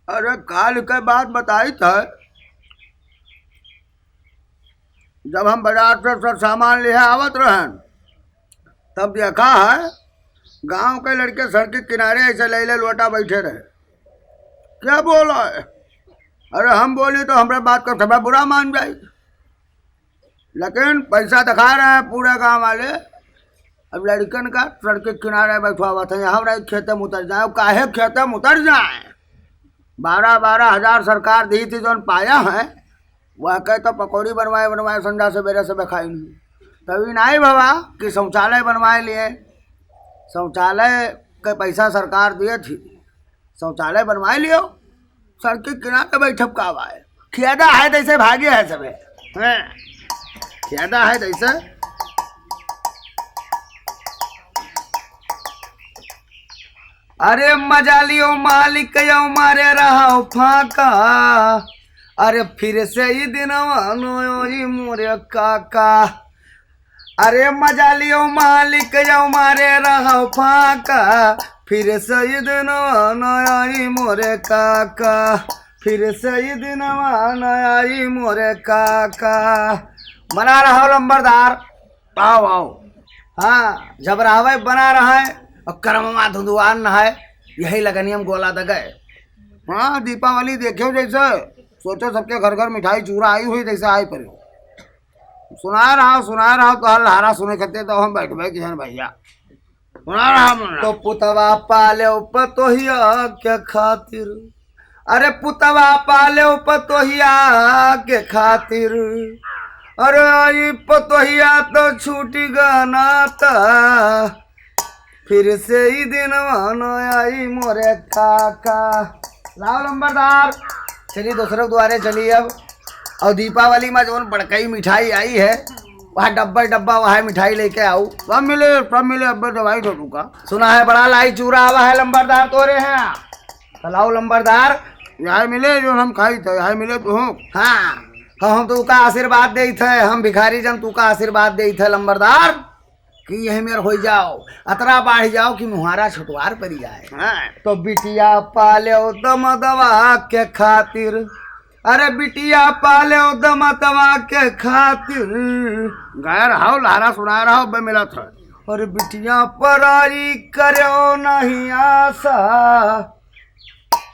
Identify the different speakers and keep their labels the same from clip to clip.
Speaker 1: अरे काल के बात बताई था, जब हम बाजार से सब सामान ले आवत रहन तब देखा है गांव के लड़के सड़क के किनारे ऐसे ले ले लोटा बैठे रहे। क्या बोला है? अरे हम बोली तो हमारे बात को सब बुरा मान जाए, लेकिन पैसा दिखा रहे हैं पूरे गांव वाले। अब लड़कन का सड़क के किनारे बैठा हुआ था, यहाँ नहीं खेते में उतर जाए। काहे खेते में उतर जाए? 12,000 सरकार दी थी, जो पाया है वह कहे तो पकौड़ी बनवाए संडा से बेरे से खाई नहीं। तभी नहीं बाबा कि शौचालय बनवाए लिए, शौचालय के पैसा सरकार दिए थी, शौचालय बनवाए लियो। सड़क के किनारे बैठब का है, खेदा है जैसे भागे है सब, खेदा है जैसे। अरे मजा लियो मालिक यो मारे रहा फाका, अरे फिर से ही दिन मोरे काका। अरे मजा लियो मालिक यो मारे रहा फाका, फिर से ही दिन मोरे काका, फिर से ही दिन मोरे काका। बना रहा लंबरदार, आओ आओ। हाँ झबरावे बना रहा है और कर्मवा धुंधुआन है, यही लगनियम गोला द गए। हाँ दीपावली देखियो जैसे, सोचो सबके घर घर मिठाई चूरा आई हुई जैसे आई पर। सुना रहा तो हल हारा सुने करते तो हम बैठ भाई किशन भैया सुना रहा तो पुतवा पाले पतोहिया के खातिर, अरे पुतवा पाले पतोहिया के खातिर, अरे आई पतोहिया तो छूटी गनाता, फिर से ही दिन आई मोरे काका। लाओ लंबरदार, चलिए दूसरे द्वारे चलिए अब। और दीपावली में जो बड़कई मिठाई आई है वहाँ डब्बा वहाँ मिठाई लेके आओ। सब मिले अब दवाई दो का। सुना है बड़ा लाई चूरा आवा है लंबरदार तोरे हैं, तो लाओ लंबरदार यहाँ मिले जो हम खाई थे, यहाँ मिले तो हूँ। हाँ हम तो का आशीर्वाद दे थे, हम भिखारी जन तू का आशीर्वाद दे थे लंबरदार कि यही मेर हो जाओ, अतरा बाढ़ जाओ कि मुहारा छुटवार पड़ जाए। हाँ। तो बिटिया पाले दम दवा के खातिर, अरे बिटिया पाले दम दवा के खातिर, गाया रहा लारा सुना रहा बे मिला था। और बिटिया पराई करो नहीं आशा,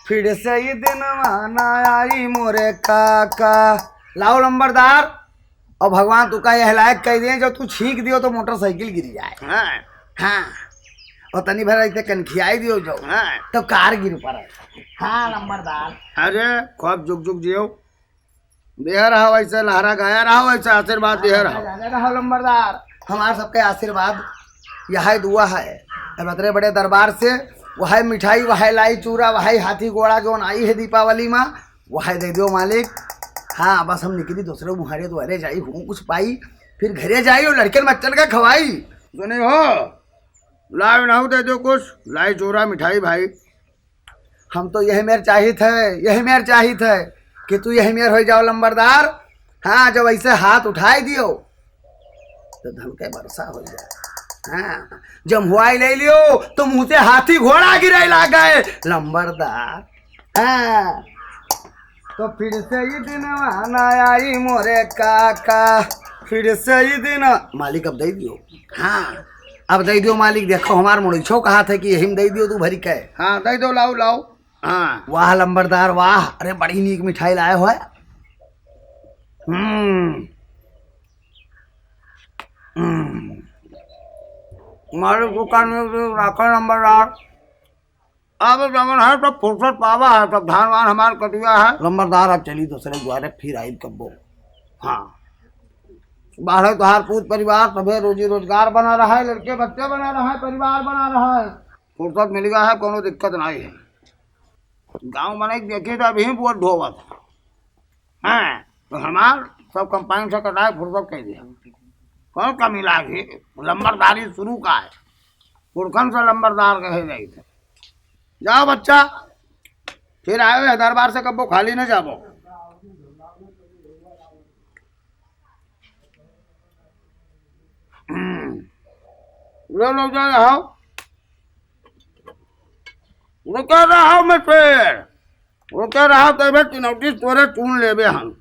Speaker 1: फिर से ही दिन माना आई मोरे काका। लाओ लंबरदार, और भगवान तू का यह लायक कह दिए जो तू छींक दियो तो मोटरसाइकिल गिर जाए। हाँ हाँ, और तनी भर ऐसे कनखियाई दियो जो तो कार गिर पड़े। हाँ लंबरदार, अरे खूब जुग जियो, दे रहा वैसे लहरा गाया रहा वैसे आशीर्वाद दे रहा लंबरदार। हमारे सबके आशीर्वाद यह दुआ है, बतरे बड़े दरबार से वह मिठाई वह लाई चूरा वह हाथी घोड़ा जो आई है दीपावली में वह दे दो मालिक। हाँ बस हम निकली दूसरे मुहारे द्वारे जाई हूँ, कुछ पाई फिर घरे जाई और लड़के मच्चन का खवाई। सुने हो लाई ना दे दो कुछ लाई चूरा मिठाई भाई। हम तो यही मेर चाहिए थे कि तू यही मेर हो जाओ लंबरदार। हाँ जब ऐसे हाथ उठाई दियो तो धन के वर्षा हो जाए। हाँ जब हुआई ले लियो तो मुँह से हाथी घोड़ा गिरे ला गए लंबरदार। हाँ तो फिर से ही दिन आई मोरे काका, फिर से ही दिन मालिक अब दे दियो। हाँ अब दे दियो मालिक, देखो हमार मुड़छो कहा था कि यही में दे दियो तू भरी कहे। हाँ दे दो लाओ। हाँ वाह लंबरदार वाह, अरे बड़ी नीक मिठाई लाए हो। हमारे दुकान में रखा लंबरदार, अब जमन है तो फुर्सत पावा है, तब धान वान हमार कटिया है लंबरदार। अब चली दूसरे द्वारे फिर आई कब्बो। हाँ बाहर तोहार पूत परिवार सभे रोजी रोजगार बना रहा है, लड़के बच्चे बना रहा है, परिवार बना रहा है, फुर्सत मिल गया है, कोनो दिक्कत नहीं है। गाँव बने देखे तो अभी बहुत ढोवत। हाँ तो हमार सब कंपाइन से कटाए फुर्सत कह दिया, कौन कमी लागी लंबरदारी शुरू का है, पुरखन से लंबरदार कहे नहीं थे। जाओ बच्चा फिर आयो है दरबार से कब्बो खाली न जाबो। लोग जाओ रुका रहा मैं फिर
Speaker 2: ओके रहा तो बे चिनौटी तोरे चुन लेबे हम